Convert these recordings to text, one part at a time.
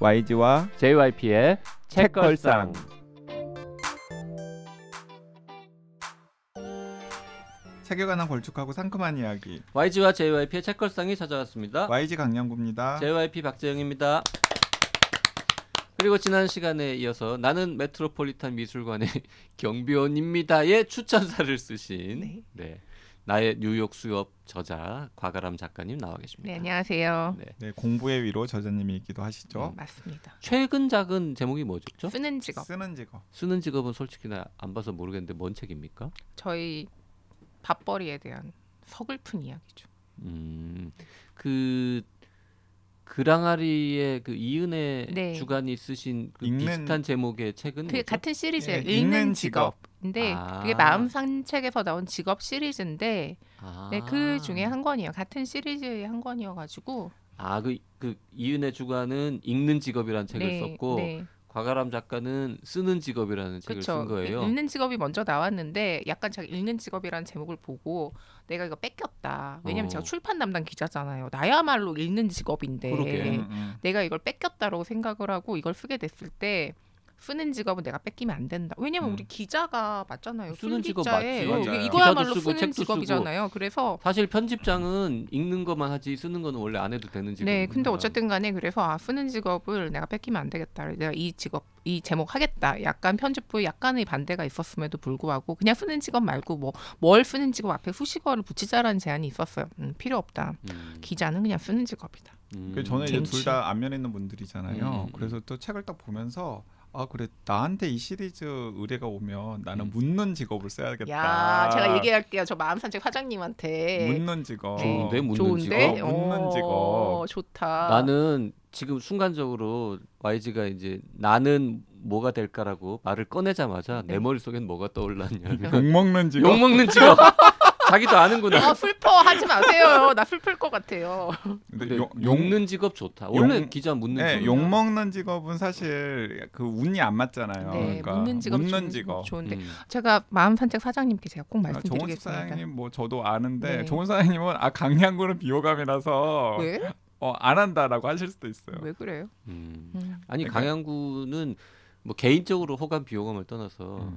YG와 JYP의 책걸상. 책에 관한 걸쭉하고 상큼한 이야기. YG와 JYP의 책걸상이 찾아왔습니다. YG 강량구입니다. JYP 박재영입니다. 그리고 지난 시간에 이어서 나는 메트로폴리탄 미술관의 경비원입니다의 추천사를 쓰신 나의 뉴욕 수업 저자 곽아람 작가님 나와 계십니다. 네, 안녕하세요. 네, 공부의 위로 저자님이기도 하시죠. 맞습니다. 최근 작은 제목이 뭐죠? 쓰는 직업. 쓰는 직업은 솔직히 나 안 봐서 모르겠는데 뭔 책입니까? 저희 밥벌이에 대한 서글픈 이야기죠. 그 그랑아리의 그 이은혜 주간이 쓰신 그 비슷한 제목의 책은 그게 같은 시리즈예요. 네, 읽는 직업인데 그게 마음 산책에서 나온 직업 시리즈인데 그 중에 한 권이에요. 같은 시리즈의 한 권이어가지고 그 이은혜 주간은 읽는 직업이라는 책을 썼고 곽아람 작가는 쓰는 직업이라는 책을 쓴 거예요. 읽는 직업이 먼저 나왔는데 약간 제가 읽는 직업이라는 제목을 보고 내가 이거 뺏겼다. 왜냐면 제가 출판 담당 기자잖아요. 나야말로 읽는 직업인데 내가 이걸 뺏겼다라고 생각을 하고 이걸 쓰게 됐을 때 쓰는 직업은 내가 뺏기면 안 된다. 왜냐면 우리 기자가 맞잖아요. 쓰는 직업 맞지. 맞아요. 이거야말로 쓰고, 쓰는 직업이잖아요. 쓰고. 그래서 사실 편집장은 읽는 것만 하지 쓰는 거는 원래 안 해도 되는 직업이에요. 네, 근데 어쨌든 간에 그래서 쓰는 직업을 내가 뺏기면 안 되겠다. 내가 이 제목 하겠다. 약간 편집부에 약간의 반대가 있었음에도 불구하고 그냥 쓰는 직업 말고 뭘 쓰는 직업 앞에 후식어를 붙이자라는 제안이 있었어요. 필요 없다. 기자는 그냥 쓰는 직업이다. 저는 이제 둘 다 안면에 있는 분들이잖아요. 그래서 또 책을 딱 보면서 그래 나한테 이 시리즈 의뢰가 오면 나는 묻는 직업을 써야겠다. 야, 제가 얘기할게요. 저 마음산책 사장님한테 묻는 직업. 좋은데 묻는 좋은데? 직업. 묻는 직업. 좋다. 나는 지금 순간적으로 YG가 이제 나는 뭐가 될까라고 말을 꺼내자마자 내 머릿속엔 뭐가 떠올랐냐면 욕먹는 직업. 욕먹는 직업. 자기도 아는구나. 슬퍼 하지 마세요. 나 슬플 것 같아요. 근데 욕는 직업 좋다. 원래 기자 묻는 직업. 욕먹는 직업은 사실 그 운이 안 맞잖아요. 네, 그러니까 묻는 직업 좋은데 제가 마음산책 사장님께 제가 꼭 말씀드리겠습니다. 정훈 사장님 저도 아는데 정훈 사장님은 강양구는 비호감이라서 왜? 안 한다라고 하실 수도 있어요. 왜 그래요? 아니 강양구는 개인적으로 호감 비호감을 떠나서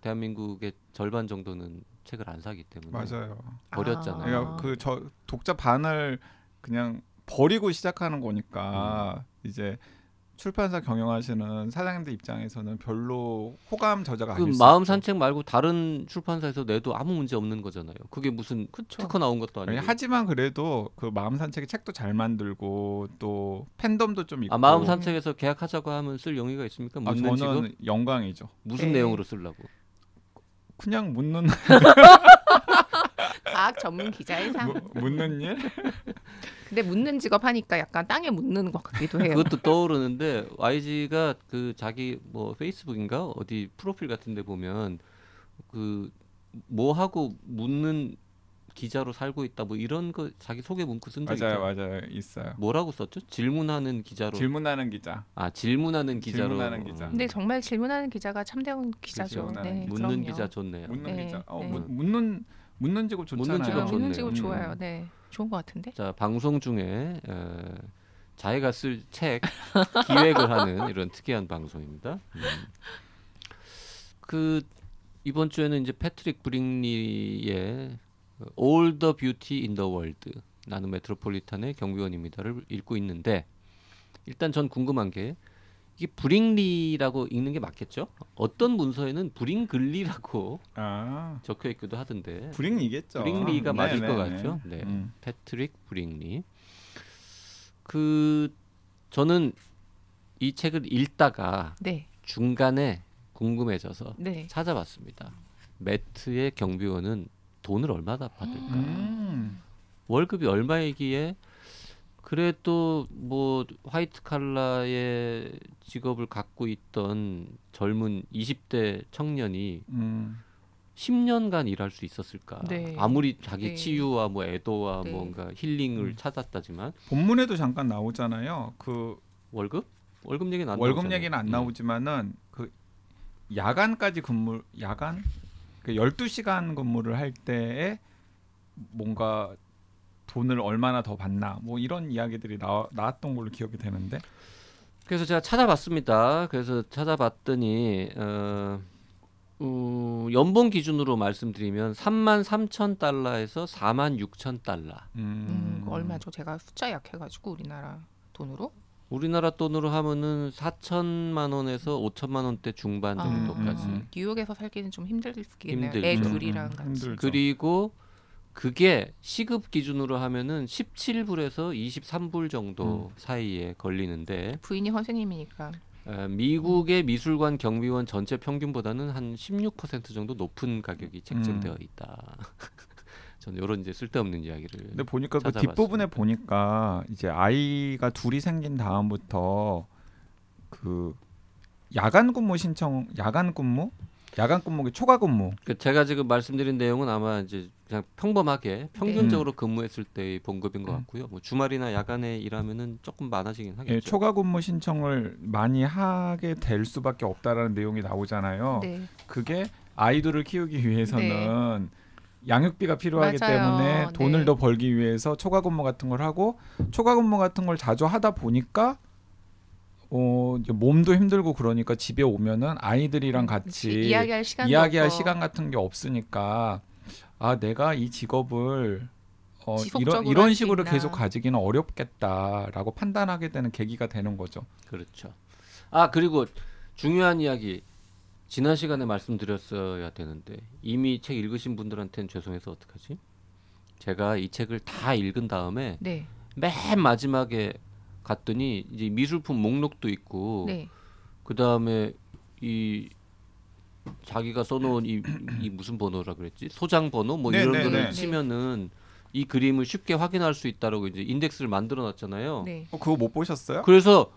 대한민국의 절반 정도는 책을 안 사기 때문에 맞아요. 버렸잖아요. 그러니까 독자 반을 그냥 버리고 시작하는 거니까 이제 출판사 경영하시는 사장님들 입장에서는 별로 호감 저자가 아닐 수 있죠. 마음 산책 말고 다른 출판사에서 내도 아무 문제 없는 거잖아요. 그게 무슨 특허 나온 것도 아니고. 하지만 그래도 그 마음 산책의 책도 잘 만들고 또 팬덤도 좀 있고. 마음 산책에서 계약하자고 하면 쓸 용의가 있습니까? 묻는 저는 직업? 영광이죠. 무슨 내용으로 쓰려고? 그냥 묻는 과학 전문 기자의 삶. 묻는 일? 근데 묻는 직업 하니까 약간 땅에 묻는 것 같기도 해요. 그것도 떠오르는데 YG가 그 자기 페이스북인가 어디 프로필 같은데 보면 그 뭐 하고 묻는 기자로 살고 있다 이런 거 자기 소개 문구 쓴 적 있죠? 맞아요, 있어요. 뭐라고 썼죠? 질문하는 기자로. 질문하는 기자. 질문하는 기자로. 질문하는 기자. 근데 정말 질문하는 기자가 참된 기자죠. 네, 묻는 기자 좋네요. 묻는 기자. 네. 묻는 직업 좋잖아요. 묻는 직업 좋아요. 네, 좋은 것 같은데. 자, 방송 중에 자기가 쓸 책 기획을 하는 이런 특이한 방송입니다. 그 이번 주에는 이제 패트릭 브링리의 All the Beauty in the World, 나는 메트로폴리탄의 경비원입니다를 읽고 있는데 일단 전 궁금한 게 이게 브링리라고 읽는 게 맞겠죠? 어떤 문서에는 브링글리라고 적혀 있기도 하던데 브링리겠죠. 브링리가 맞을 것 같죠? 네, 패트릭 브링리. 저는 이 책을 읽다가 중간에 궁금해져서 찾아봤습니다. 매트의 경비원은 돈을 얼마나 받을까? 월급이 얼마이기에 그래도 화이트 칼라의 직업을 갖고 있던 젊은 20대 청년이 10년간 일할 수 있었을까? 아무리 자기 치유와 애도와 뭔가 힐링을 찾았다지만 본문에도 잠깐 나오잖아요. 그 월급 얘기는 안 월급 얘기는 안 나오지만은 그 야간까지 야간 그 12시간 근무를 할 때에 뭔가 돈을 얼마나 더 받나 이런 이야기들이 나왔던 걸로 기억이 되는데 그래서 제가 찾아봤습니다. 그래서 찾아봤더니 연봉 기준으로 말씀드리면 33,000달러에서 46,000달러. 얼마죠? 제가 숫자 약해가지고 우리나라 돈으로 우리나라 돈으로 하면은 4천만 원에서 5천만 원대 중반 정도까지. 뉴욕에서 살기는 좀 힘들겠네요. 힘들죠. 애 둘이랑 같이. 힘들죠. 그리고 그게 시급 기준으로 하면은 17불에서 23불 정도 사이에 걸리는데 부인이 선생님이니까. 미국의 미술관 경비원 전체 평균보다는 한 16% 정도 높은 가격이 책정되어 있다. 저는 이런 이제 쓸데없는 이야기를. 근데 보니까 그 찾아봤습니다. 뒷부분에 보니까 이제 아이가 둘이 생긴 다음부터 그 야간 근무 신청, 야간 근무기 초과 근무. 그 제가 지금 말씀드린 내용은 아마 이제 그냥 평범하게 평균적으로 근무했을 때의 봉급인 것 같고요. 뭐 주말이나 야간에 일하면은 조금 많아지긴 하겠죠. 예, 초과 근무 신청을 많이 하게 될 수밖에 없다라는 내용이 나오잖아요. 네. 그게 아이들을 키우기 위해서는 양육비가 필요하기 맞아요. 때문에 돈을 네. 더 벌기 위해서 초과 근무 같은 걸 하고 초과 근무 같은 걸 자주 하다 보니까 이제 몸도 힘들고 그러니까 집에 오면은 아이들이랑 같이 이야기할 시간도 이야기할 없고. 시간 같은 게 없으니까 내가 이 직업을 지속적으로 이런 할수 식으로 있나. 계속 가지기는 어렵겠다라고 판단하게 되는 계기가 되는 거죠. 그렇죠. 그리고 중요한 이야기 지난 시간에 말씀드렸어야 되는데 이미 책 읽으신 분들한테는 죄송해서 어떡하지? 제가 이 책을 다 읽은 다음에 네. 맨 마지막에 갔더니 이제 미술품 목록도 있고 네. 그 다음에 이 자기가 써놓은 이 무슨 번호라 그랬지? 소장 번호 뭐 네, 이런 네, 거를 네. 치면은 이 그림을 쉽게 확인할 수 있다라고 이제 인덱스를 만들어 놨잖아요. 네. 그거 못 보셨어요? 그래서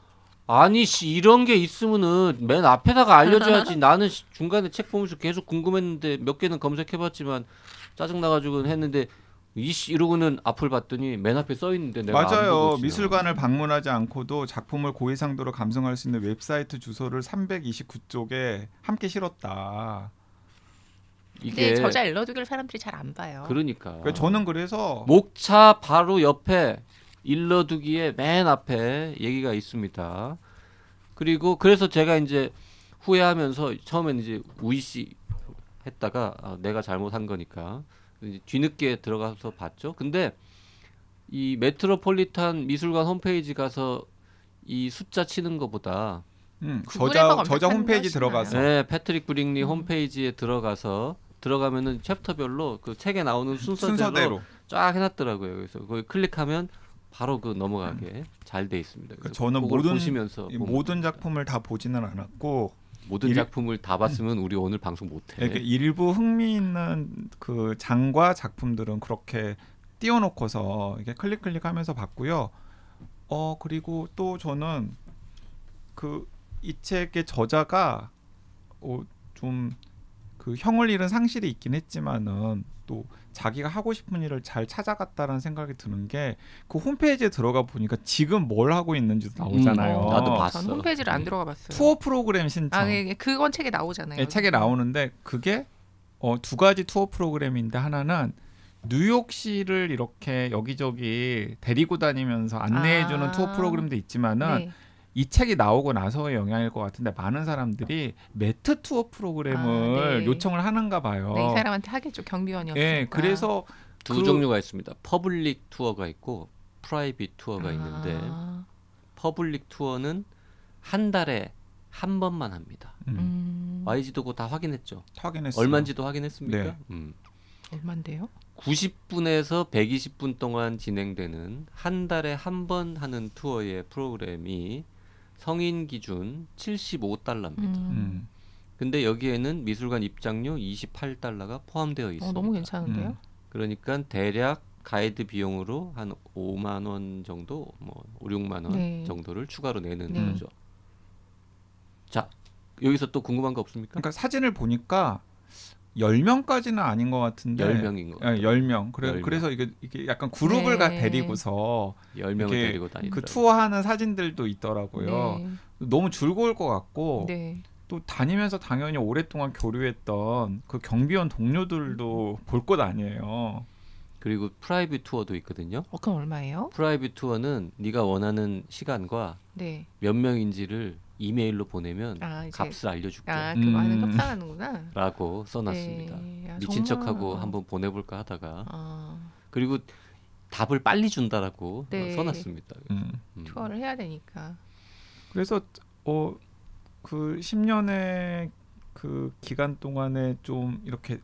아니 이런 게 있으면은 맨 앞에다가 알려줘야지. 나는 중간에 책 보면서 계속 궁금했는데 몇 개는 검색해봤지만 짜증 나가지고 했는데 이러고는 앞을 봤더니 맨 앞에 써 있는데 내가 안 보고 맞아요. 있어요. 미술관을 방문하지 않고도 작품을 고해상도로 감상할 수 있는 웹사이트 주소를 329쪽에 함께 실었다. 이게 근데 저자 일러두기를 사람들이 잘 안 봐요. 그러니까 그러니까 저는 그래서 목차 바로 옆에 일러두기에 맨 앞에 얘기가 있습니다. 그리고 그래서 제가 이제 후회하면서 처음에는 이제 우이씨 했다가 내가 잘못한 거니까 이제 뒤늦게 들어가서 봤죠. 근데 이 메트로폴리탄 미술관 홈페이지 가서 이 숫자 치는 것보다 구글에서 저자 검색하는 홈페이지 게 훨씬 들어가서 네, 패트릭 브링리 홈페이지에 들어가면은 챕터별로 그 책에 나오는 순서대로 쫙 해놨더라고요. 그래서 거기 클릭하면 바로 그 넘어가게 잘 돼 있습니다. 그래서 저는 그걸 보시면서 모든 작품을 다 보지는 않았고 모든 작품을 다 봤으면 우리 오늘 방송 못해. 그러니까 일부 흥미있는 그 장과 작품들은 그렇게 띄워놓고서 이게 클릭하면서 봤고요. 그리고 또 저는 이 책의 저자가 좀 그 형을 잃은 상실이 있긴 했지만은 또 자기가 하고 싶은 일을 잘 찾아갔다라는 생각이 드는 게 그 홈페이지에 들어가 보니까 지금 뭘 하고 있는지도 나오잖아요. 나도 봤어. 전 홈페이지를 안 들어가 봤어요. 투어 프로그램 신청. 그건 책에 나오잖아요. 네, 책에 나오는데 그게 두 가지 투어 프로그램인데 하나는 뉴욕시를 이렇게 여기저기 데리고 다니면서 안내해주는 투어 프로그램도 있지만은 이 책이 나오고 나서의 영향일 것 같은데 많은 사람들이 매트 투어 프로그램을 요청을 하는가 봐요. 네, 이 사람한테 하겠죠. 경비원이었으니까. 네, 그래서 두 종류가 있습니다. 퍼블릭 투어가 있고 프라이빗 투어가 있는데 퍼블릭 투어는 한 달에 한 번만 합니다. YG도 그거 다 확인했죠? 확인했어요. 얼마인지도 확인했습니까? 네. 얼마인데요? 90분에서 120분 동안 진행되는 한 달에 한 번 하는 투어의 프로그램이 성인 기준 75달러입니다. 근데 여기에는 미술관 입장료 28달러가 포함되어 있습니다. 너무 괜찮은데요? 그러니까 대략 가이드 비용으로 한 5만 원 정도, 뭐 5, 6만 원 정도를 추가로 내는 거죠. 자, 여기서 또 궁금한 거 없습니까? 그러니까 사진을 보니까 10명까지는 아닌 것 같은데 10명인 것 같아요. 10명. 10명. 그래서 이게 약간 그룹을 데리고서 10명을 데리고 다니더라고요. 그 투어하는 사진들도 있더라고요. 너무 즐거울 것 같고 또 다니면서 당연히 오랫동안 교류했던 그 경비원 동료들도 볼 것 아니에요. 그리고 프라이빗 투어도 있거든요. 그럼 얼마예요? 프라이빗 투어는 네가 원하는 시간과 네. 몇 명인지를 이메일로 보내면 이제 값을 알려줄게. 그거 하는 협상하는구나. 라고 써놨습니다. 네. 미친 정말. 척하고 한번 보내볼까 하다가 그리고 답을 빨리 준다라고 네. 써놨습니다. 투어를 해야 되니까. 그래서 그 10년의 그 기간 동안에 좀 이렇게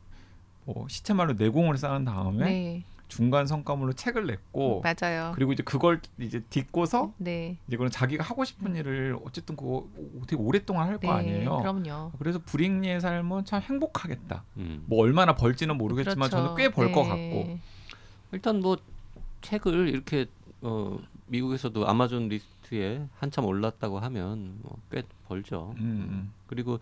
시체말로 내공을 쌓은 다음에 네. 중간 성과물로 책을 냈고 맞아요. 그리고 이제 그걸 이제 딛고서 네. 이제 그런 자기가 하고 싶은 일을 어쨌든 그거 되게 오랫동안 할 거 네. 아니에요. 그럼요. 그래서 브릭리의 삶은 참 행복하겠다. 음. 뭐 얼마나 벌지는 모르겠지만 그렇죠. 저는 꽤 벌 것 네. 같고. 일단 뭐 책을 이렇게 미국에서도 아마존 리스트에 한참 올랐다고 하면 뭐 꽤 벌죠. 그리고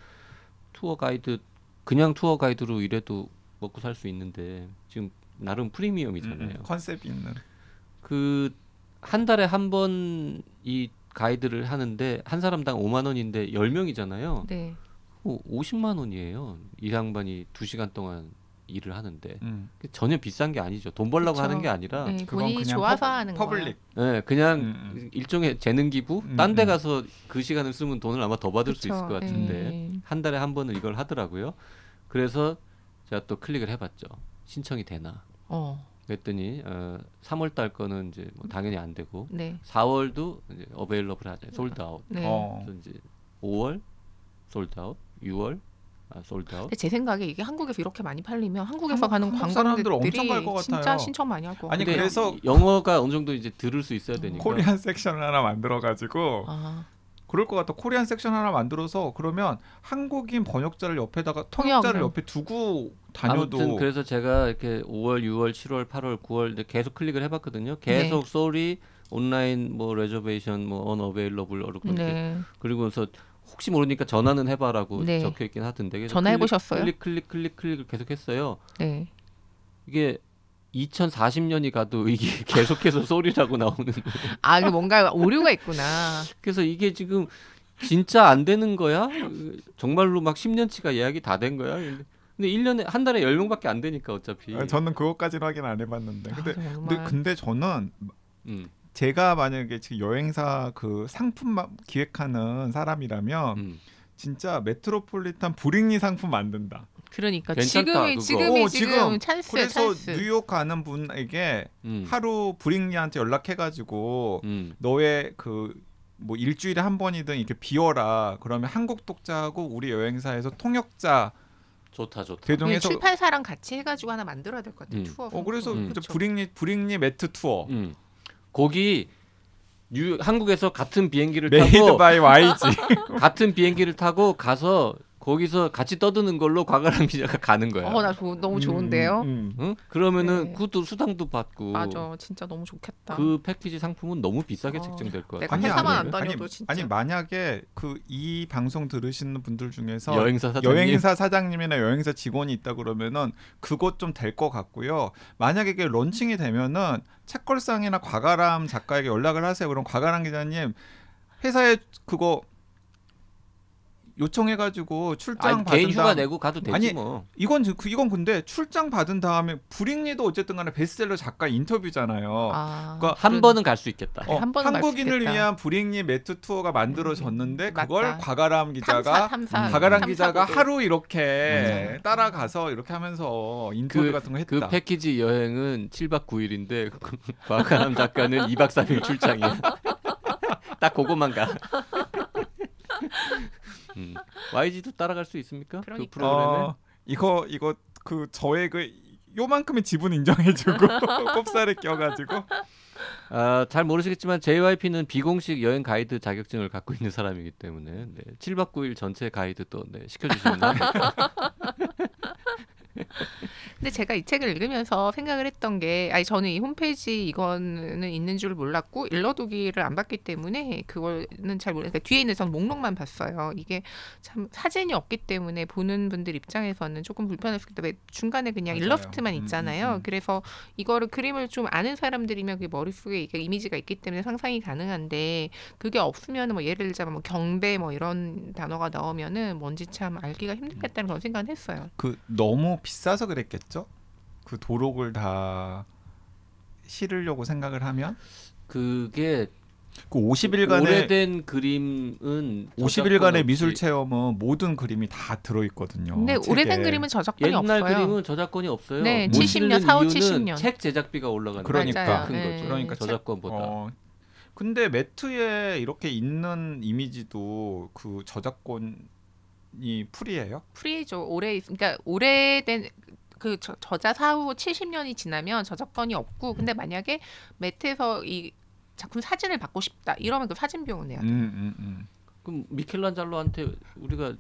투어 가이드 그냥 투어 가이드로 일해도 먹고 살 수 있는데 지금 나름 프리미엄이잖아요. 컨셉이 있는. 그 한 달에 한 번 이 가이드를 하는데 한 사람당 5만 원인데 10명이잖아요. 네. 50만 원이에요. 이 양반이 2시간 동안 일을 하는데 전혀 비싼 게 아니죠. 돈 벌려고 그쵸. 하는 게 아니라 네, 그건 본인이 그냥 좋아서 하는 퍼블릭. 네, 그냥 일종의 재능 기부. 딴 데 가서 그 시간을 쓰면 돈을 아마 더 받을 수 있을 것 같은데 한 달에 한 번을 이걸 하더라고요. 그래서 제가 또 클릭을 해봤죠. 신청이 되나. 그랬더니 3월 달 거는 이제 뭐 당연히 안 되고 네. 4월도 이제 어베일러블 하죠. 솔드 아웃. 네. 그래서 이제 5월 솔드 아웃, 6월 솔드 아웃. 근데 제 생각에 이게 한국에서 이렇게 많이 팔리면 한국에서 가는 한국 사람들 관광객들이 엄청 갈 것 진짜 같아요. 신청 많이 할 것 같아요. 아니 근데 그래서 영어가 어느 정도 이제 들을 수 있어야 되니까. 코리안 섹션을 하나 만들어가지고 그럴 것 같아. 코리안 섹션 하나 만들어서 그러면 한국인 번역자를 옆에다가 통역자를 옆에 두고 다녀도. 아무튼 그래서 제가 이렇게 5월, 6월, 7월, 8월, 9월 계속 클릭을 해봤거든요. 계속 sorry, 온라인 뭐 레저베이션, 뭐 unavailable 네. 그리고서 혹시 모르니까 전화는 해봐라고 네. 적혀있긴 하던데. 전화해 보셨어요? 클릭을 계속했어요. 네. 이게 2040년이 가도 이게 계속해서 소리라고 나오는. 그 뭔가 오류가 있구나. 그래서 이게 지금 진짜 안 되는 거야? 정말로 막 10년치가 예약이 다 된 거야? 근데 1년에 한 달에 10명밖에 안 되니까 어차피. 저는 그것까지는 확인 안 해봤는데. 근데 저는 제가 만약에 지금 여행사 그 상품 기획하는 사람이라면 진짜 메트로폴리탄 브릭리 상품 만든다. 그러니까 괜찮다, 지금이 찬스예요. 그래서 찬스. 뉴욕 가는 분에게 하루 브릭리한테 연락해가지고 너의 그 뭐 일주일에 한 번이든 이렇게 비워라. 그러면 한국 독자하고 우리 여행사에서 통역자 좋다. 대동해서 출판사랑 같이 해가지고 하나 만들어야 될 것 같아요. 투어. 그래서 그렇죠. 브릭리 매트 투어. 거기 한국에서 같은 비행기를 메이드 타고 바이 YG. 같은 비행기를 타고 가서 거기서 같이 떠드는 걸로 곽아람 기자가 가는 거야. 나 너무 좋은데요. 응? 그러면은 네. 그것도 수당도 받고. 맞아, 진짜 너무 좋겠다. 그 패키지 상품은 너무 비싸게 책정될 것 같아. 내가 회사만 안 다녀도 진짜. 아니 만약에 이 방송 들으시는 분들 중에서 여행사 사장님이나 여행사 직원이 있다 그러면은 그것 좀 될 것 같고요. 만약에 이게 런칭이 되면은 책걸상이나 곽아람 작가에게 연락을 하세요. 그럼 곽아람 기자님 회사에 그거 요청해가지고 출장 받은 개인 휴가 내고 가도 되지 뭐. 이건 근데 출장 받은 다음에 브릭리도 어쨌든간에 베스트셀러 작가 인터뷰잖아요. 그러니까 한 번은 갈 수 있겠다. 한국인을 위한 브릭리 매트 투어가 만들어졌는데 그걸 곽아람 기자가 하루 이렇게 따라가서 이렇게 하면서 인터뷰 같은 거 했다. 그 패키지 여행은 7박 9일인데 곽아람 작가는 2박 3일 출장이야. 딱 그것만 가. YG도 따라갈 수 있습니까? 그러니까. 그 프로그램에 이거 그 저의 그 요만큼의 지분 인정해주고 꼽살에 껴가지고 잘 모르시겠지만 JYP는 비공식 여행 가이드 자격증을 갖고 있는 사람이기 때문에 7박 9일 전체 가이드 또 시켜주시면 합니다. 근데 제가 이 책을 읽으면서 생각을 했던 게 저는 이 홈페이지 이거는 있는 줄 몰랐고 일러두기를 안 봤기 때문에 그거는 잘 모르겠어요. 뒤에 있는 전 목록만 봤어요. 이게 참 사진이 없기 때문에 보는 분들 입장에서는 조금 불편할 수 있다. 중간에 그냥 맞아요. 일러스트만 있잖아요. 그래서 이거를 그림을 좀 아는 사람들이면 그 머릿속에 이게 이미지가 있기 때문에 상상이 가능한데 그게 없으면 뭐 예를 들자면 뭐 경배 뭐 이런 단어가 나오면은 뭔지 참 알기가 힘들겠다는 그런 생각을 했어요. 너무 비싸서 그랬겠죠? 그 도록을 다 실으려고 생각을 하면? 그게 그 50일간의 오래된 그림은 50일간의 미술 체험은 모든 그림이 다 들어 있거든요. 근데 오래된 그림은 저작권이 옛날 없어요. 그림은 저작권이 없어요. 네, 못 70년, 실는 4, 5, 이유는 70년. 책 제작비가 올라가는 그러니까. 큰 거죠. 네. 그러니까 저작권보다. 근데 매트에 이렇게 있는 이미지도 그 저작권이 프리예요? 프리죠. 그러니까 오래된 그 저자 사후 70년이 지나면 저작권이 없고, 근데 만약에 매트에서 이 작품 사진을 받고 싶다 이러면 그 사진 비용을 내야 돼요. 그럼 미켈란젤로한테 우리가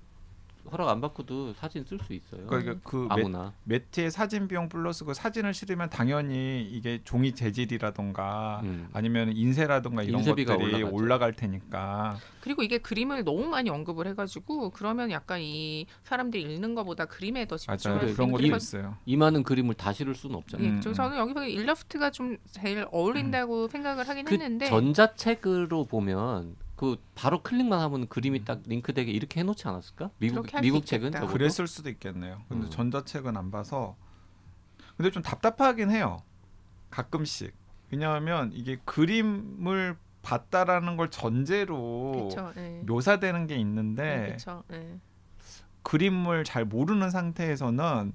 허락 안 받고도 사진 쓸 수 있어요. 그러니까 그 아무나. 매트의 사진 비용 플러스 그 사진을 실으면 당연히 이게 종이 재질이라던가 아니면 인쇄라던가 이런 것들이 올라갈 테니까. 그리고 이게 그림을 너무 많이 언급을 해가지고 그러면 약간 이 사람들이 읽는 것보다 그림에 더 집중을 맞아요. 그런 것도 있어요. 이 많은 그림을 다 실을 수는 없잖아요. 저는 여기서 일러스트가 좀 제일 어울린다고 생각을 하긴 했는데 전자책으로 보면 그 바로 클릭만 하면 그림이 딱 링크되게 이렇게 해놓지 않았을까? 미국 책은 적어도? 그랬을 수도 있겠네요. 근데 전자책은 안 봐서. 근데 좀 답답하긴 해요. 가끔씩. 왜냐하면 이게 그림을 봤다라는 걸 전제로 그쵸, 네. 묘사되는 게 있는데 그쵸, 네. 그림을 잘 모르는 상태에서는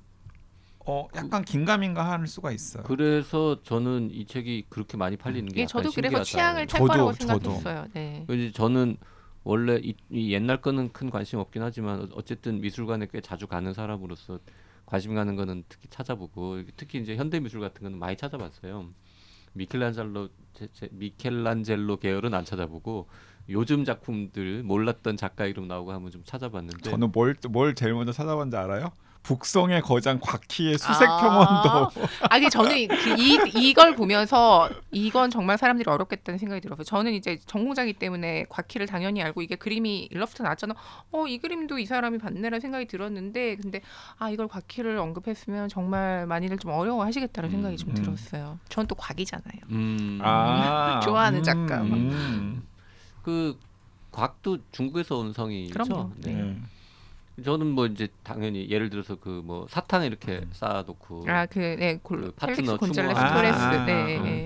약간 긴가민가 할 수가 있어요. 그래서 저는 이 책이 그렇게 많이 팔리는 게 저도 약간 그래서 신기하다. 취향을 탈 거라고 생각했어요. 네. 저는 원래 이 옛날 거는 큰 관심 없긴 하지만 어쨌든 미술관에 꽤 자주 가는 사람으로서 관심 가는 거는 특히 찾아보고, 특히 이제 현대 미술 같은 거는 많이 찾아봤어요. 미켈란젤로 계열은 안 찾아보고 요즘 작품들 몰랐던 작가 이름 나오고 하면 좀 찾아봤는데, 저는 뭘 제일 먼저 찾아봤는지 알아요? 북성의 거장 곽희의 수색평원도. 저는 이걸 보면서 이건 정말 사람들이 어렵겠다는 생각이 들어서, 저는 이제 전공자이기 때문에 곽희를 당연히 알고 이게 그림이 일러스트 나왔잖아. 이 그림도 이 사람이 봤네라는 생각이 들었는데, 근데 이걸 곽희를 언급했으면 정말 많이들 좀 어려워하시겠다는 생각이 좀 들었어요. 전 또 곽이잖아요. 좋아하는 작가. 그 곽도 중국에서 온 성이죠. 그럼요. 네. 저는 뭐 이제 당연히 예를 들어서 그 뭐 사탕 이렇게 쌓아놓고 그 파트너 곤잘레스 추모 토레스,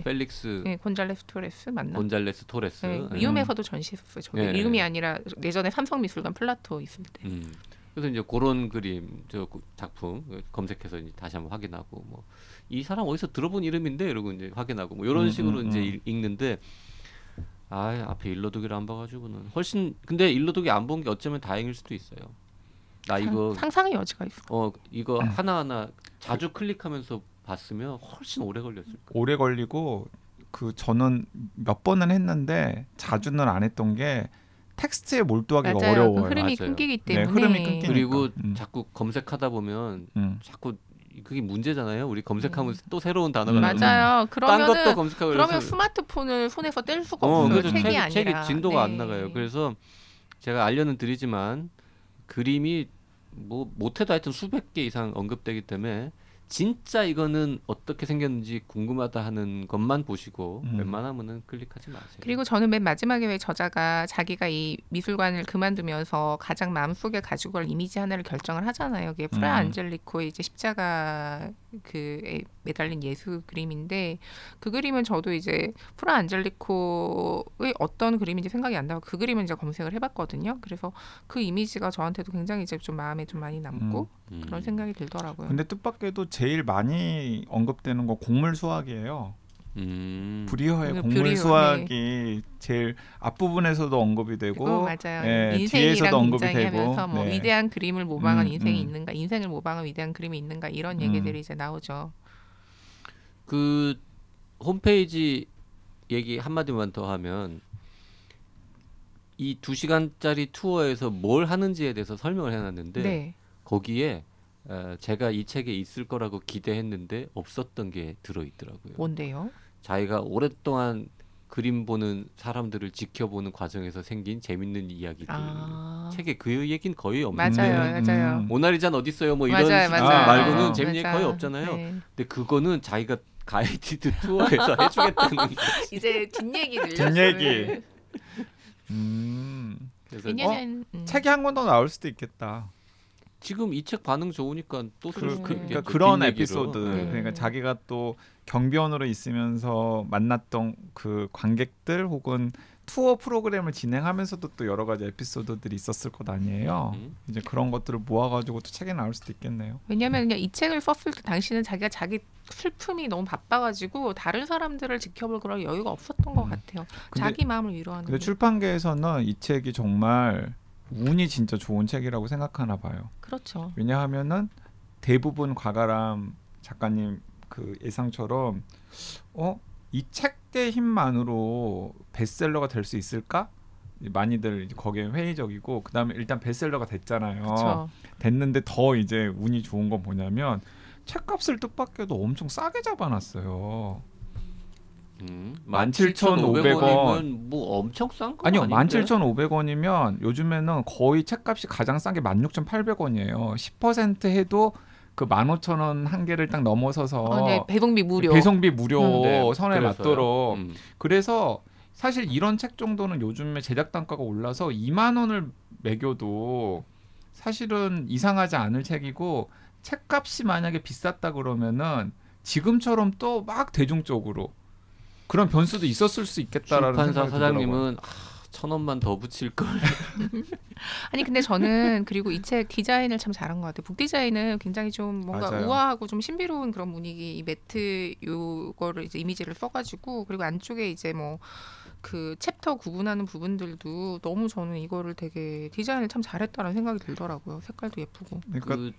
펠릭스 곤잘레스 토레스 맞나? 곤잘레스 토레스. 미움에서도 전시했었어요. 저기 미움이 아니라 예전에 삼성미술관 플라토 있을 때. 그래서 이제 그런 그림, 저 작품 검색해서 이제 다시 한번 확인하고, 뭐 이 사람 어디서 들어본 이름인데 이러고 이제 확인하고, 뭐 이런 식으로 이제 읽는데, 앞에 일러독기를 안 봐가지고는 훨씬, 근데 일러독기 안 본 게 어쩌면 다행일 수도 있어요. 나 이거 상상의 여지가 있어. 이거 하나하나 자주 클릭하면서 봤으면 훨씬 오래 걸렸을 거예요. 오래 걸리고 저는 몇 번은 했는데 자주는 안 했던 게 텍스트에 몰두하기가 어려워요. 그 흐름이 끊기기 때문에. 흐름이 끊기니까. 그리고 자꾸 검색하다 보면 자꾸 그게 문제잖아요. 우리 검색하면 또 새로운 단어가 맞아요. 딴 것도 검색하고 그러면 스마트폰을 손에서 뗄 수가 없어요. 책이 아니라. 책이 진도가 안 나가요. 그래서 제가 알려는 드리지만 그림이 뭐 못해도 하여튼 수백 개 이상 언급되기 때문에 진짜 이거는 어떻게 생겼는지 궁금하다 하는 것만 보시고 웬만하면은 클릭하지 마세요. 그리고 저는 맨 마지막에 왜 저자가 자기가 이 미술관을 그만두면서 가장 마음속에 가지고 갈 이미지 하나를 결정을 하잖아요. 그게 프라 안젤리코의 이제 십자가 그 매달린 예수 그림인데, 그 그림은 저도 이제 프라 안젤리코의 어떤 그림인지 생각이 안 나고 그 그림은 이제 검색을 해봤거든요. 그래서 그 이미지가 저한테도 굉장히 이제 좀 마음에 좀 많이 남고 그런 생각이 들더라고요. 근데 뜻밖에도 제일 많이 언급되는 거 곡물 수학이에요. 브리허의 곡물 수학이 제일 앞부분에서도 언급이 되고, 맞아요. 뒤에서도 언급이 되고, 하면서 뭐 위대한 그림을 모방한 인생이 있는가, 인생을 모방한 위대한 그림이 있는가, 이런 얘기들이 이제 나오죠. 그 홈페이지 얘기 한마디만 더 하면, 이 2시간짜리 투어에서 뭘 하는지에 대해서 설명을 해놨는데 거기에 제가 이 책에 있을 거라고 기대했는데 없었던 게 들어있더라고요. 뭔데요? 자기가 오랫동안 그림 보는 사람들을 지켜보는 과정에서 생긴 재밌는 이야기들. 책에 그 얘기는 거의 없는데, 맞아요. 모나리자는 어디 있어요? 뭐 이런 식으로 말고는 재밌는 얘기 거의 없잖아요. 근데 그거는 자기가 가이디드 투어에서 해주겠다는 이제 뒷얘기 들렸어요. 뒷얘기. 그래서 책이 한 권 더 나올 수도 있겠다. 지금 이 책 반응 좋으니까 또 그러니까 그런 에피소드. 그러니까 자기가 또 경비원으로 있으면서 만났던 그 관객들 혹은 투어 프로그램을 진행하면서도 또 여러 가지 에피소드들이 있었을 것 아니에요. 이제 그런 것들을 모아가지고 또 책에 나올 수도 있겠네요. 왜냐하면 그냥 이 책을 썼을 때 당시는 자기가 자기 슬픔이 너무 바빠가지고 다른 사람들을 지켜볼 그런 여유가 없었던 것 같아요. 자기 마음을 위로하는. 근데 출판계에서는 이 책이 정말 운이 진짜 좋은 책이라고 생각하나 봐요. 그렇죠. 왜냐하면은 대부분 과가람 작가님 그 예상처럼 이 책의 힘만으로 베스트셀러가 될 수 있을까? 많이들 거기에 회의적이고 그다음에 일단 베스트셀러가 됐잖아요. 그쵸. 됐는데 더 이제 운이 좋은 건 뭐냐면 책값을 뜻밖에도 엄청 싸게 잡아놨어요. 17,500원이면 뭐 엄청 싼 거 아니요, 아닌데? 17,500원이면 요즘에는 거의 책값이 가장 싼 게 16,800원이에요. 10% 해도 그 15,000원 한계를 딱 넘어서서 네, 배송비 무료. 배송비 무료 네, 선에 그래서요. 맞도록. 그래서 사실 이런 책 정도는 요즘에 제작 단가가 올라서 2만 원을 매겨도 사실은 이상하지 않을 책이고 책값이 만약에 비쌌다 그러면은 지금처럼 또 막 대중적으로 그런 변수도 있었을 수 있겠다라는 출판사 생각이 들더라고요. 사장님은 1,000원만 더 붙일 걸. 아니 근데 저는 그리고 이 책 디자인을 참 잘한 것 같아요. 북 디자인은 굉장히 좀 뭔가 맞아요. 우아하고 좀 신비로운 그런 분위기, 이 매트 요거를 이제 이미지를 써가지고 그리고 안쪽에 이제 뭐 그 챕터 구분하는 부분들도 너무 저는 이거를 되게 디자인을 참 잘했다는 생각이 들더라고요. 색깔도 예쁘고. 그러니까 그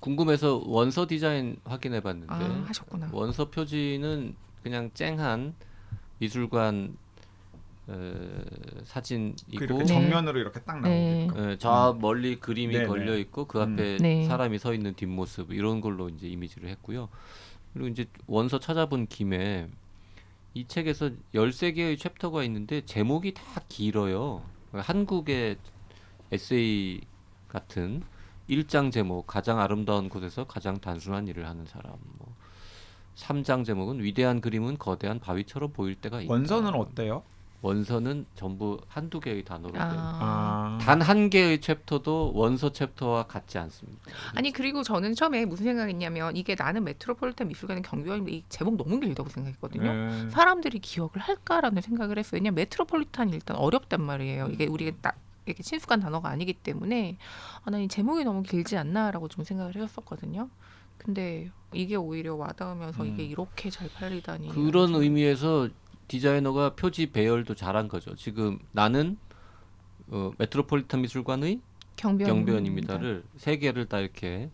궁금해서 원서 디자인 확인해봤는데 아 하셨구나. 원서 표지는 그냥 쨍한 미술관 사진이고 이렇게 정면으로 이렇게 딱 네. 나오게끔. 저 멀리 그림이 네네. 걸려 있고 그 앞에 네. 사람이 서 있는 뒷모습 이런 걸로 이제 이미지를 했고요. 그리고 이제 원서 찾아본 김에 이 책에서 13개의 챕터가 있는데 제목이 다 길어요. 한국의 에세이 같은 1장 제목 가장 아름다운 곳에서 가장 단순한 일을 하는 사람. 뭐 3장 제목은 위대한 그림은 거대한 바위처럼 보일 때가 있다. 원서는 어때요? 원서는 전부 한두 개의 단어로 된 아. 단 한 개의 챕터도 원서 챕터와 같지 않습니다. 아니 그리고 저는 처음에 무슨 생각했냐면 이게 나는 메트로폴리탄 미술관의 경비원인데 이 제목 너무 길다고 생각했거든요. 네. 사람들이 기억을 할까라는 생각을 했어요. 왜냐면 메트로폴리탄이 일단 어렵단 말이에요. 이게 우리가 딱 이렇게 친숙한 단어가 아니기 때문에 난 이 제목이 너무 길지 않나라고 좀 생각을 했었거든요. 근데 이게 오히려 와닿으면서 이게 이렇게 잘 팔리다니. 그런 의미에서 디자이너가 표지 배열도 잘한 거죠. 지금 나는 메트로폴리탄 미술관의 경비원입니다를 세 개를 다 이렇게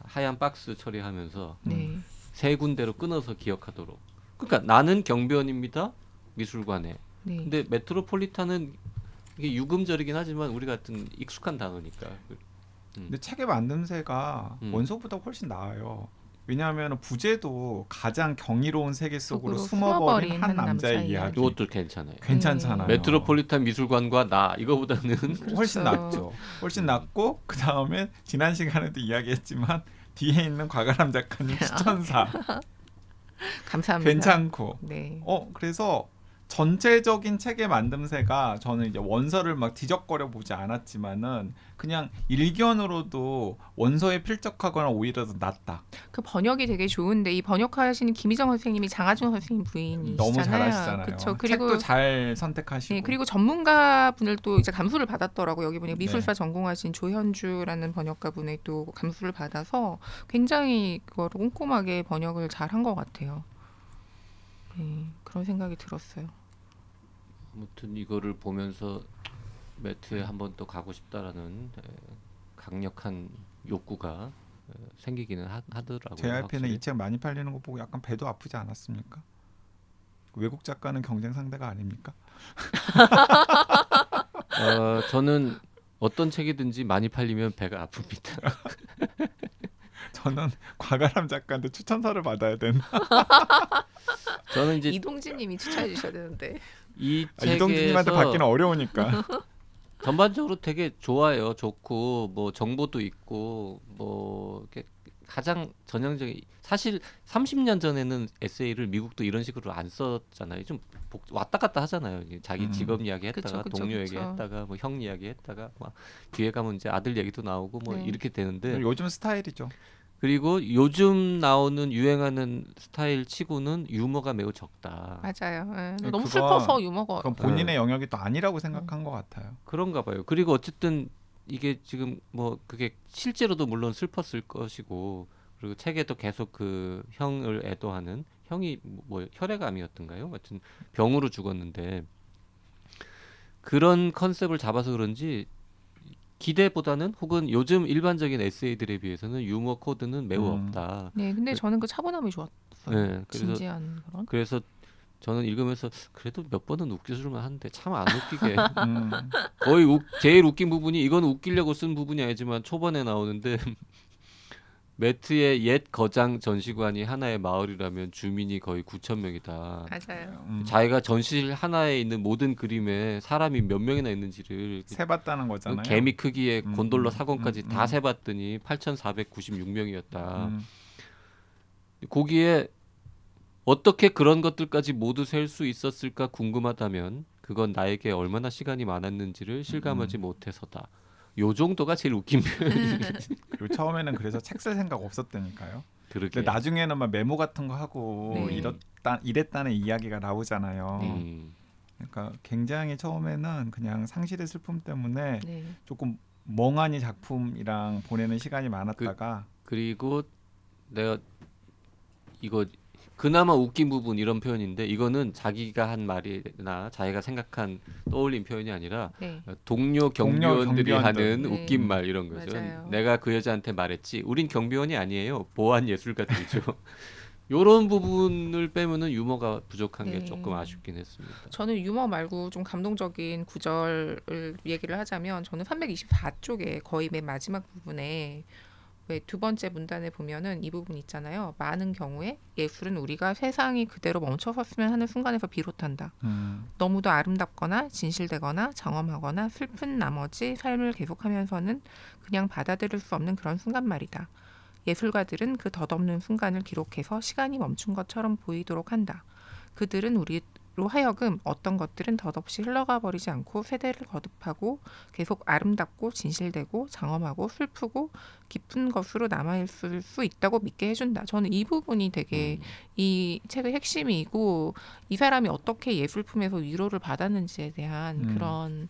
하얀 박스 처리하면서 네. 세 군데로 끊어서 기억하도록. 그러니까 나는 경비원입니다. 미술관에. 네. 근데 메트로폴리탄은 이게 유금절이긴 하지만 우리 같은 익숙한 단어니까. 근데 책의 만듦새가 원서보다 훨씬 나아요. 왜냐하면 부제도 가장 경이로운 세계 속으로 숨어버린 한 남자의 이야기. 이것도 괜찮아요. 괜찮잖아요. 메트로폴리탄 미술관과 나 이거보다는 훨씬 그렇죠. 낫죠. 훨씬 낫고 그 다음에 지난 시간에도 이야기했지만 뒤에 있는 과가람 작가님 추천사 감사합니다. 괜찮고. 네. 그래서 전체적인 책의 만듦새가 저는 이제 원서를 막 뒤적거려 보지 않았지만은 그냥 일견으로도 원서에 필적하거나 오히려 더 낫다. 그 번역이 되게 좋은데 이 번역하시는 김희정 선생님이 장하준 선생님 부인이시잖아요. 너무 잘하시잖아요. 그쵸? 그리고 책도 잘 선택하시고. 네, 그리고 전문가 분을 또 이제 감수를 받았더라고. 여기 보니 미술사 네. 전공하신 조현주라는 번역가 분의 또 감수를 받아서 굉장히 그거를 꼼꼼하게 번역을 잘 한 것 같아요. 네, 그런 생각이 들었어요. 아무튼 이거를 보면서 매트에 한번 또 가고 싶다라는 강력한 욕구가 생기기는 하더라고요. JRP는 이 책 많이 팔리는 거 보고 약간 배도 아프지 않았습니까? 외국 작가는 경쟁 상대가 아닙니까? 저는 어떤 책이든지 많이 팔리면 배가 아픕니다. 저는 과가람 작가한테 추천사를 받아야 되나? 저는 이제 이동진님이 추천해 주셔야 되는데. 이 책에서 이동진님한테 받기는 어려우니까. 전반적으로 되게 좋아요. 좋고 뭐 정보도 있고 뭐 이렇게 가장 전형적인 사실 30년 전에는 에세이를 미국도 이런 식으로 안 썼잖아요. 좀 왔다 갔다 하잖아요. 자기 직업 이야기 했다가 그쵸, 동료 그쵸. 얘기 했다가 뭐 형 이야기 했다가 막 뒤에 가면 이제 아들 얘기도 나오고 뭐 네. 이렇게 되는데 요즘 스타일이죠. 그리고 요즘 나오는 유행하는 스타일 치고는 유머가 매우 적다. 맞아요. 예. 네, 너무 그건- 슬퍼서 유머가 그건 본인의 영역이 또 아니라고 생각한 것 같아요. 그런가 봐요. 그리고 어쨌든 이게 지금 뭐 그게 실제로도 물론 슬펐을 것이고 그리고 책에도 계속 그 형을 애도하는 형이 뭐 혈액암이었던가요? 하여튼 병으로 죽었는데 그런 컨셉을 잡아서 그런지 기대보다는 혹은 요즘 일반적인 에세이들에 비해서는 유머 코드는 매우 없다. 네, 근데 저는 그 차분함이 좋았어요. 네, 그래서 진지한 그런. 그래서 저는 읽으면서 그래도 몇 번은 웃겨줄만 한데 참 안 웃기게 거의 제일 웃긴 부분이 이건 웃기려고 쓴 부분이 아니지만 초반에 나오는데 매트의 옛 거장 전시관이 하나의 마을이라면 주민이 거의 9천 명이다. 맞아요. 자기가 전시실 하나에 있는 모든 그림에 사람이 몇 명이나 있는지를 세봤다는 거잖아요. 개미 크기의 곤돌라 음, 사건까지 음, 다 세봤더니 8,496명이었다. 음. 거기에 어떻게 그런 것들까지 모두 셀 수 있었을까 궁금하다면 그건 나에게 얼마나 시간이 많았는지를 실감하지 못해서다. 요 정도가 제일 웃긴 표현이. 그리고 처음에는 그래서 책 쓸 생각 없었다니까요. 그러게. 근데 나중에는 막 메모 같은 거 하고 네. 이랬다는 이야기가 나오잖아요. 네. 그러니까 굉장히 처음에는 그냥 상실의 슬픔 때문에 네. 조금 멍하니 작품이랑 보내는 시간이 많았다가 그리고 내가 이거 그나마 웃긴 부분 이런 표현인데 이거는 자기가 한 말이나 자기가 생각한 떠올린 표현이 아니라 네. 동료 경비원들이 경비원들. 하는 네. 웃긴 말 이런 거죠. 맞아요. 내가 그 여자한테 말했지. 우린 경비원이 아니에요. 보안 예술가들이죠. 요런 부분을 빼면은 유머가 부족한 게 네. 조금 아쉽긴 했습니다. 저는 유머 말고 좀 감동적인 구절을 얘기를 하자면 저는 324쪽에 거의 맨 마지막 부분에 왜 두 번째 문단에 보면은 이 부분 있잖아요. 많은 경우에 예술은 우리가 세상이 그대로 멈춰섰으면 하는 순간에서 비롯한다. 너무도 아름답거나 진실되거나 장엄하거나 슬픈 나머지 삶을 계속하면서는 그냥 받아들일 수 없는 그런 순간 말이다. 예술가들은 그 덧없는 순간을 기록해서 시간이 멈춘 것처럼 보이도록 한다. 그들은 우리로 하여금 어떤 것들은 덧없이 흘러가 버리지 않고 세대를 거듭하고 계속 아름답고 진실되고 장엄하고 슬프고 깊은 것으로 남아있을 수 있다고 믿게 해준다. 저는 이 부분이 되게 이 책의 핵심이고 이 사람이 어떻게 예술품에서 위로를 받았는지에 대한 그런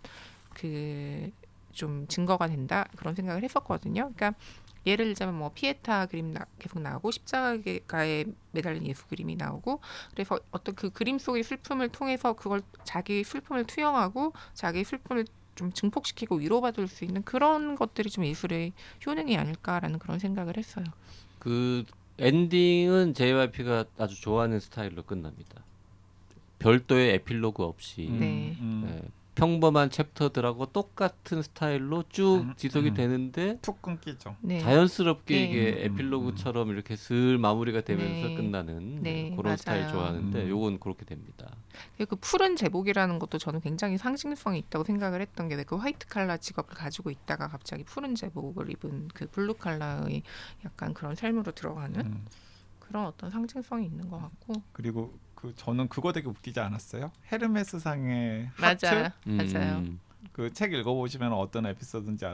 그 좀 증거가 된다 그런 생각을 했었거든요. 그러니까 예를 들자면 뭐 피에타 그림 계속 나오고 십자가에 매달린 예수 그림이 나오고 그래서 어떤 그 그림 속의 슬픔을 통해서 그걸 자기 슬픔을 투영하고 자기 슬픔을 좀 증폭시키고 위로받을 수 있는 그런 것들이 좀 예술의 효능이 아닐까라는 그런 생각을 했어요. 그 엔딩은 JYP가 아주 좋아하는 스타일로 끝납니다. 별도의 에필로그 없이 네. 네, 평범한 챕터들하고 똑같은 스타일로 쭉 지속이 되는데 툭 끊기죠. 네. 자연스럽게 네. 이게 에필로그처럼 이렇게 슬 마무리가 되면서 네. 끝나는 네, 그런 맞아요. 스타일 좋아하는데 요건 그렇게 됩니다. 그 푸른 제복이라는 것도 저는 굉장히 상징성이 있다고 생각을 했던 게 그 화이트 칼라 직업을 가지고 있다가 갑자기 푸른 제복을 입은 그 블루 칼라의 약간 그런 삶으로 들어가는 그런 어떤 상징성이 있는 것 같고. 그리고 저는 그거 되게 웃기지 않았어요? 헤르메스상의 하트? 맞아요. 그 책 읽어보시면 어떤 에피소드인지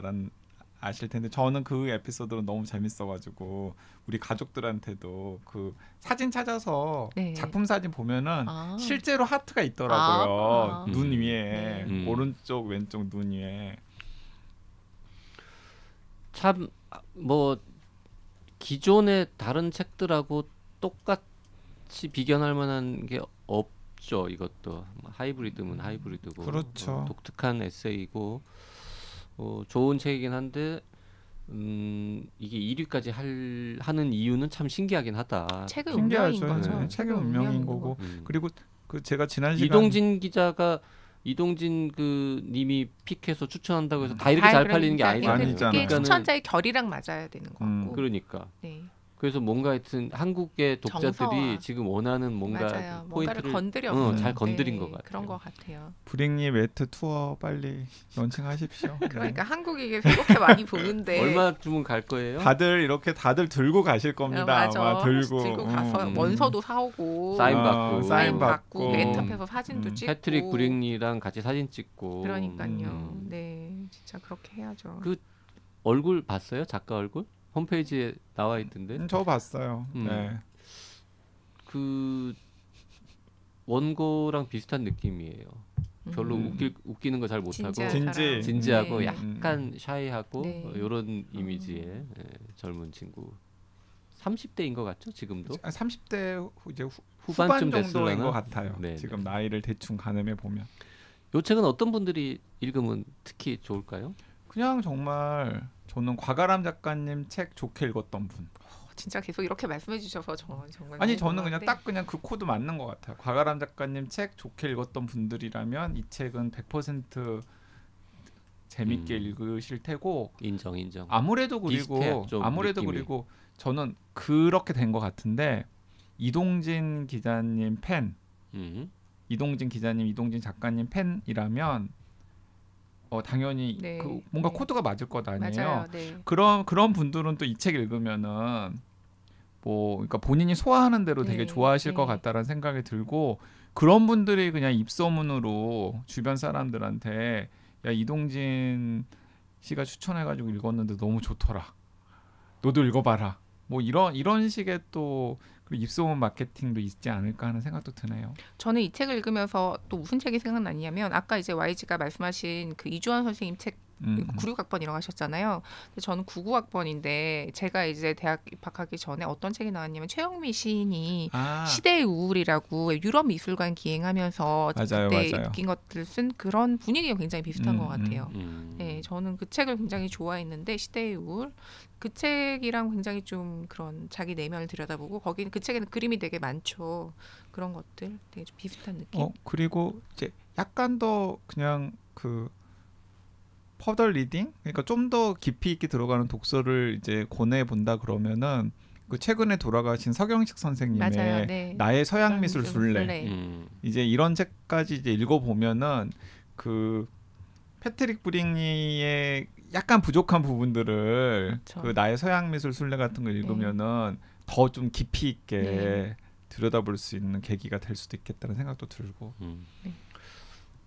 아실 텐데 저는 그 에피소드는 너무 재밌어가지고 우리 가족들한테도 그 사진 찾아서 네. 작품 사진 보면은 아. 실제로 하트가 있더라고요. 아. 눈 위에 네. 오른쪽 왼쪽 눈 위에. 참 뭐 기존의 다른 책들하고 똑같이 비견할 만한 게 없죠. 이것도 하이브리드면 하이브리드고 그렇죠. 독특한 에세이고 좋은 책이긴 한데 이게 1위까지 하는 이유는 참 신기하긴 하다. 책의 운명인 신기하죠. 거죠. 네, 책의 운명인 거고. 그리고 그 제가 지난 시간 이동진 기자가 이동진 그 님이 픽해서 추천한다고 해서 다 이렇게 잘 팔리는 게 아니잖아요. 아니잖아요. 이게 그러니까는- 추천자의 결이랑 맞아야 되는 것 같고. 그러니까. 네. 그래서 뭔가 하여튼 한국의 독자들이 정서와. 지금 원하는 뭔가 맞아요. 포인트를 뭔가를 건드렸어요. 잘 건드린 네, 것 같아요. 그런 것 같아요. 브링리 매트 투어 빨리 런칭하십시오. 그러니까 한국이 그렇게 많이 보는데 얼마 주면 갈 거예요? 다들 들고 가실 겁니다. 맞아. 아마 들고 가서 원서도 사오고 사인 받고. 사인 받고. 맨 앞에서 사진도 찍고 패트릭 브링리랑 같이 사진 찍고. 그러니까요. 네, 진짜 그렇게 해야죠. 얼굴 봤어요? 작가 얼굴? 홈페이지에 나와 있던데. 저 봤어요. 네. 그 원고랑 비슷한 느낌이에요. 별로 웃기는 거 잘 못하고 진지하고 네. 약간 샤이하고 네. 이런 이미지의 젊은 친구. 30대인 것 같죠? 지금도? 30대 이제 후반쯤 후반 정도인 됐으려나? 것 같아요. 네, 지금 네. 나이를 대충 가늠해 보면. 요 책은 어떤 분들이 읽으면 특히 좋을까요? 그냥 정말 저는 과가람 작가님 책 좋게 읽었던 분. 진짜 계속 이렇게 말씀해 주셔서 정말 아니 너무 저는 그냥 고마운데. 딱 그냥 그 코드 맞는 것 같아요. 과가람 작가님 책 좋게 읽었던 분들이라면 이 책은 100% 재밌게 읽으실 테고 인정. 아무래도 비슷해요, 좀 느낌이. 그리고 저는 그렇게 된 것 같은데 이동진 기자님 팬, 이동진 기자님, 이동진 작가님 팬이라면 당연히 네, 그 뭔가 네. 코드가 맞을 것 아니에요. 맞아요. 네. 그런 분들은 또 이 책 읽으면은 뭐 그러니까 본인이 소화하는 대로 되게 네, 좋아하실 네. 것 같다라는 생각이 들고 그런 분들이 그냥 입소문으로 주변 사람들한테 야 이동진 씨가 추천해가지고 읽었는데 너무 좋더라. 너도 읽어봐라. 뭐 이런 식의 또 입소문 마케팅도 있지 않을까 하는 생각도 드네요. 저는 이 책을 읽으면서 또 무슨 책이 생각나냐면 아까 이제 YG가 말씀하신 그 이주환 선생님 책 96학번이라고 하셨잖아요. 근데 저는 99학번인데 제가 이제 대학 입학하기 전에 어떤 책이 나왔냐면 최영미 시인이 시대의 우울이라고 유럽 미술관 기행하면서 맞아요, 그때 맞아요. 느낀 것들을 쓴 그런 분위기가 굉장히 비슷한 것 같아요. 음. 네, 저는 그 책을 굉장히 좋아했는데 시대의 우울 그 책이랑 굉장히 좀 그런 자기 내면을 들여다보고 거기는 그 책에는 그림이 되게 많죠. 그런 것들 되게 좀 비슷한 느낌. 그리고 이제 약간 더 그냥 그 퍼더 리딩 그러니까 좀 더 깊이 있게 들어가는 독서를 이제 권해 본다 그러면은 그 최근에 돌아가신 서경식 선생님의 맞아요. 네. 나의 서양 미술 순례 네. 이제 이런 책까지 이제 읽어 보면은 그 패트릭 브링리의 약간 부족한 부분들을 그렇죠. 그 나의 서양 미술 순례 같은 거 읽으면은 더 좀 깊이 있게 네. 들여다볼 수 있는 계기가 될 수도 있겠다는 생각도 들고. 네.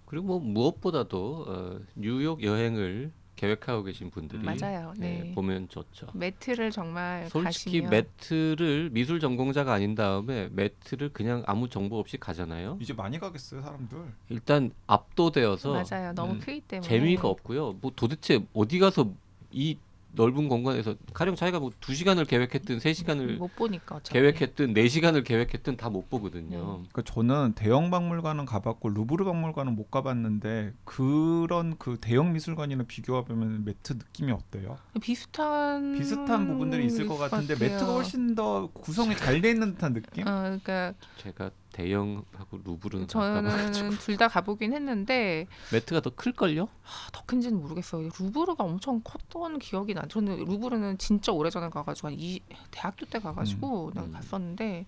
그리고 뭐 무엇보다도 뉴욕 여행을 계획하고 계신 분들이 맞아요. 네. 보면 좋죠. 매트를 정말 솔직히 가시면 매트를 미술 전공자가 아닌 다음에 매트를 그냥 아무 정보 없이 가잖아요. 이제 많이 가겠어요 사람들. 일단 압도되어서 맞아요. 너무 크기 때문에 재미가 없고요. 뭐 도대체 어디 가서 이 넓은 공간에서 가령 자기가 뭐 2시간을 계획했든 3시간을 못 보니까 어차피. 계획했든 4시간을 계획했든 다 못 보거든요. 그러니까 저는 대형 박물관은 가봤고 루브르 박물관은 못 가봤는데 그런 그 대형 미술관이나 비교해보면 매트 느낌이 어때요? 비슷한 부분들이 있을 것 같은데 같아요. 매트가 훨씬 더 구성이 잘 돼 있는 듯한 느낌? 그러니까 제가 대형하고 루브르는 저는 둘 다 가보긴 했는데 매트가 더 클걸요? 더 큰지는 모르겠어요. 루브르가 엄청 컸던 기억이 나. 저는 루브르는 진짜 오래전에 가가지고 대학교 때 가가지고 내가 갔었는데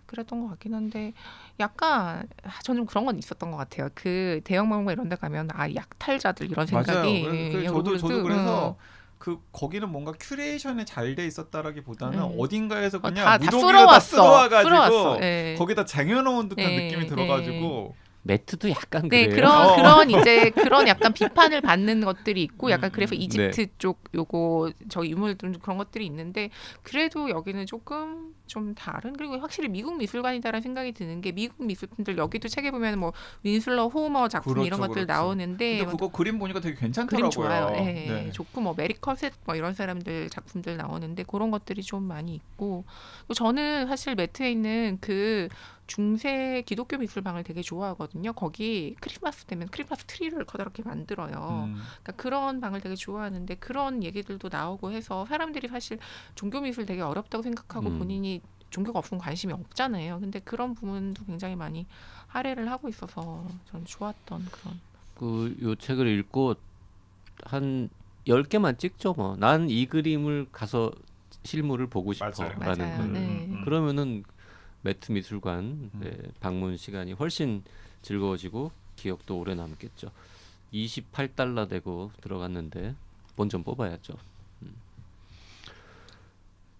그랬던 것 같긴 한데 약간 저는 좀 그런 건 있었던 것 같아요. 그 대형 박물관 이런 데 가면 약탈자들 이런 생각이 맞아요. 저도 그래서 그 거기는 뭔가 큐레이션이 잘 돼 있었다라기보다는 어딘가에서 그냥 무더기로 다 쓸어와가지고 거기다 쟁여놓은 듯한 느낌이 들어가지고 매트도 약간 네, 그래요. 그런 이제 그런 약간 비판을 받는 것들이 있고 약간 그래서 이집트 쪽 요거 저 유물 좀 그런 것들이 있는데 그래도 여기는 조금 좀 다른 그리고 확실히 미국 미술관이다라는 생각이 드는 게 미국 미술품들 여기도 책에 보면 뭐 윈슬러 호머 작품 이런 것들 나오는데 근데 그거 그림 보니까 되게 괜찮더라고요. 그림 좋아요. 네. 좋고 뭐 메리 커셋 뭐 이런 사람들 작품들 나오는데 그런 것들이 좀 많이 있고 저는 사실 매트에 있는 그 중세 기독교 미술방을 되게 좋아하거든요. 거기 크리스마스 되면 크리스마스 트리를 커다랗게 만들어요. 그러니까 그런 방을 되게 좋아하는데 그런 얘기들도 나오고 해서 사람들이 사실 종교 미술 되게 어렵다고 생각하고 본인이 종교가 없으면 관심이 없잖아요. 근데 그런 부분도 굉장히 많이 할애를 하고 있어서 저는 좋았던 그런. 요 책을 읽고 한 10개만 찍죠 뭐. 난 이 그림을 가서 실물을 보고 싶어라는 걸. 그러면은 매트 미술관 방문 시간이 훨씬 즐거워지고 기억도 오래 남겠죠. 28달러 내고 들어갔는데 본 좀 뽑아야죠.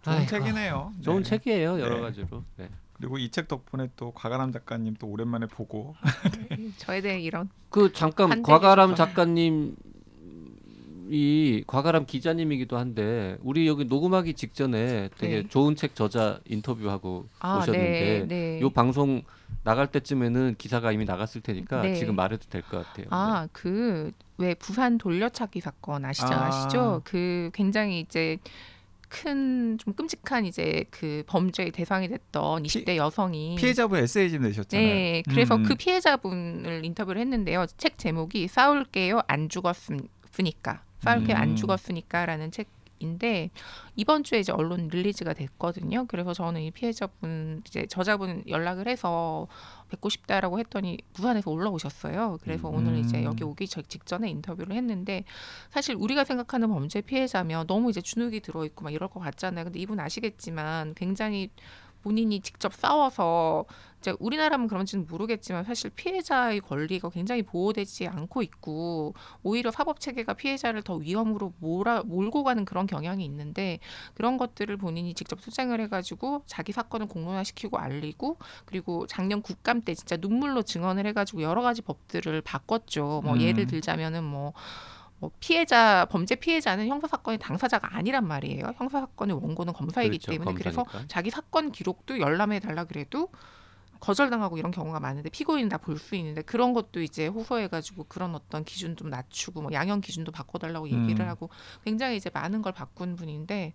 좋은 책이네요. 좋은 책이에요 여러 가지로. 네. 그리고 이 책 덕분에 또 과가람 작가님 또 오랜만에 보고 저에 대해 이런 그 잠깐 과가람 작가님 이 과가람 기자님이기도 한데 우리 여기 녹음하기 직전에 되게 네. 좋은 책 저자 인터뷰하고 아, 오셨는데 네. 요 방송 나갈 때쯤에는 기사가 이미 나갔을 테니까 네. 지금 말해도 될 것 같아요. 아, 그 왜 부산 돌려차기 사건 아시죠? 그 굉장히 이제 큰 좀 끔찍한 이제 그 범죄의 대상이 됐던 20대 여성이 피해자분 에세이집 내셨잖아요. 네, 그래서 그 피해자분을 인터뷰를 했는데요. 책 제목이 싸울게요 안 죽었으니까 싸울게요 안 죽었으니까라는 책인데 이번 주에 이제 언론 릴리즈가 됐거든요. 그래서 저는 이 피해자분 이제 저자분 연락을 해서 뵙고 싶다라고 했더니 부산에서 올라오셨어요. 그래서 오늘 이제 여기 오기 직전에 인터뷰를 했는데 사실 우리가 생각하는 범죄 피해자면 너무 이제 주눅이 들어있고 막 이럴 것 같잖아요. 근데 이분 아시겠지만 굉장히 본인이 직접 싸워서 이제 우리나라면 그런지는 모르겠지만 사실 피해자의 권리가 굉장히 보호되지 않고 있고 오히려 사법 체계가 피해자를 더 위험으로 몰고 가는 그런 경향이 있는데 그런 것들을 본인이 직접 투쟁을 해가지고 자기 사건을 공론화시키고 알리고 그리고 작년 국감 때 진짜 눈물로 증언을 해가지고 여러 가지 법들을 바꿨죠. 뭐 예를 들자면은 뭐 피해자 범죄 피해자는 형사사건의 당사자가 아니란 말이에요. 형사사건의 원고는 검사이기 그렇죠, 때문에 검사니까. 그래서 자기 사건 기록도 열람해 달라 그래도 거절당하고 이런 경우가 많은데 피고인은 다 볼 수 있는데 그런 것도 이제 호소해가지고 그런 어떤 기준 좀 낮추고 뭐 양형 기준도 바꿔달라고 얘기를 하고 굉장히 이제 많은 걸 바꾼 분인데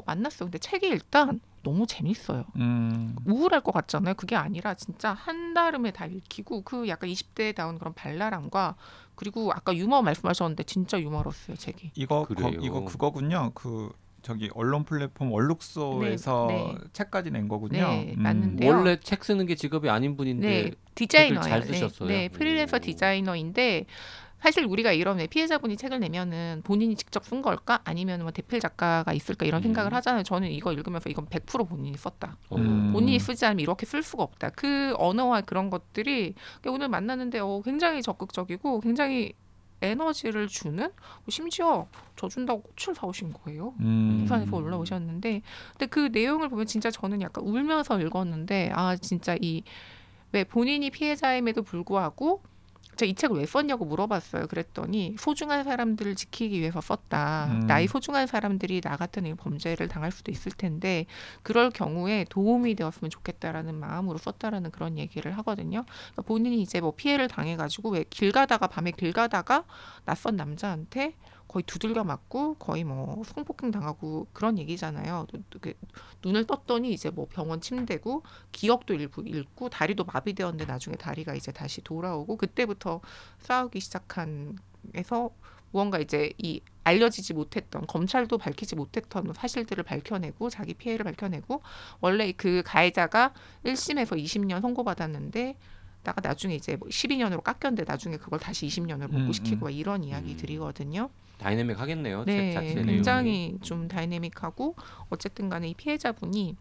만났어요. 근데 책이 일단 너무 재밌어요. 우울할 것 같잖아요. 그게 아니라 진짜 한달음에 다 읽히고 그 약간 20대다운 그런 발랄함과 그리고 아까 유머 말씀하셨는데 진짜 유머러스요 책이. 이거 그래요. 그거군요. 그 저기 언론 플랫폼 얼룩소에서 네. 책까지 낸 거군요. 네, 났는데요. 원래 책 쓰는 게 직업이 아닌 분인데 네, 디자이너예요. 책을 잘 쓰셨어요. 네, 프리랜서 오. 디자이너인데 사실 우리가 이런 피해자분이 책을 내면은 본인이 직접 쓴 걸까 아니면 뭐 대필 작가가 있을까 이런 생각을 하잖아요. 저는 이거 읽으면서 이건 100% 본인이 썼다. 본인이 쓰지 않으면 이렇게 쓸 수가 없다. 그 언어와 그런 것들이 오늘 만났는데 굉장히 적극적이고 굉장히 에너지를 주는 심지어 저 준다고 꽃을 사오신 거예요. 부산에서 올라오셨는데 근데 그 내용을 보면 진짜 저는 약간 울면서 읽었는데 아 진짜 이 왜 본인이 피해자임에도 불구하고 제가 이 책을 왜 썼냐고 물어봤어요. 그랬더니 소중한 사람들을 지키기 위해서 썼다. 나의 소중한 사람들이 나 같은 이 범죄를 당할 수도 있을 텐데 그럴 경우에 도움이 되었으면 좋겠다라는 마음으로 썼다라는 그런 얘기를 하거든요. 그러니까 본인이 이제 뭐 피해를 당해가지고 왜 밤에 길 가다가 낯선 남자한테 거의 두들겨 맞고 거의 뭐 성폭행 당하고 그런 얘기잖아요. 눈을 떴더니 이제 뭐 병원 침대고 기억도 일부 잃고 다리도 마비되었는데 나중에 다리가 이제 다시 돌아오고 그때부터 싸우기 시작해서 무언가 이제 이 알려지지 못했던 검찰도 밝히지 못했던 사실들을 밝혀내고 자기 피해를 밝혀내고 원래 그 가해자가 1심에서 20년 선고받았는데 나중에 이제 12년으로 깎였는데 나중에 그걸 다시 20년으로 복구시키고 막 이런 이야기들이거든요. 다이내믹 하겠네요. 네, 책 자체 굉장히 내용이. 좀 다이내믹하고 어쨌든 간에 이 피해자분이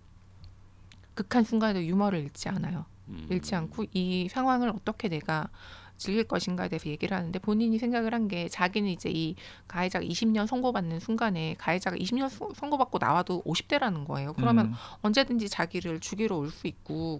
극한 순간에도 유머를 잃지 않아요. 잃지 않고 이 상황을 어떻게 내가 즐길 것인가에 대해서 얘기를 하는데 본인이 생각을 한 게 자기는 이제 이 가해자가 20년 선고받는 순간에 가해자가 20년 선고받고 나와도 50대라는 거예요. 그러면 언제든지 자기를 죽이러 올 수 있고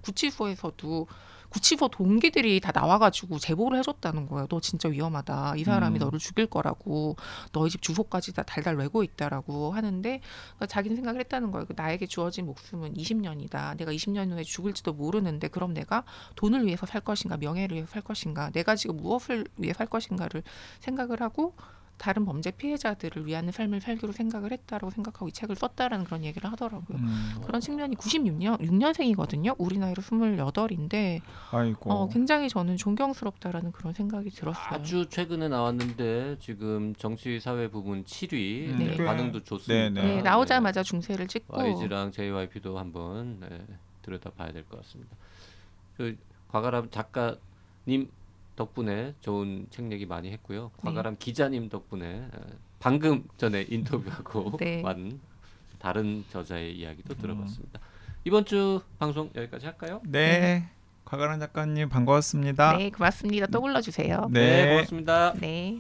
구치소 동기들이 다 나와가지고 제보를 해줬다는 거예요. 너 진짜 위험하다. 이 사람이 너를 죽일 거라고. 너희 집 주소까지 다 달달 외고 있다라고 하는데 그러니까 자기는 생각을 했다는 거예요. 나에게 주어진 목숨은 20년이다. 내가 20년 후에 죽을지도 모르는데 그럼 내가 돈을 위해서 살 것인가 명예를 위해서 살 것인가 내가 지금 무엇을 위해 살 것인가를 생각을 하고 다른 범죄 피해자들을 위한 삶을 살기로 생각을 했다라고 생각하고 이 책을 썼다라는 그런 얘기를 하더라고요. 그런 측면이 6년생이거든요. 우리 나이로 28인데 굉장히 저는 존경스럽다라는 그런 생각이 들었어요. 아주 최근에 나왔는데 지금 정치 사회 부분 7위 네. 반응도 좋습니다. 네, 나오자마자 중세를 찍고 YG랑 JYP도 한번 들여다봐야 될 것 같습니다. 과가람 작가님 덕분에 좋은 책 얘기 많이 했고요. 과가람 기자님 덕분에 방금 전에 인터뷰하고 네. 많은 다른 저자의 이야기도 들어봤습니다. 이번 주 방송 여기까지 할까요? 네. 과가람 작가님 반가웠습니다. 네, 고맙습니다. 또 불러주세요. 네. 고맙습니다. 네.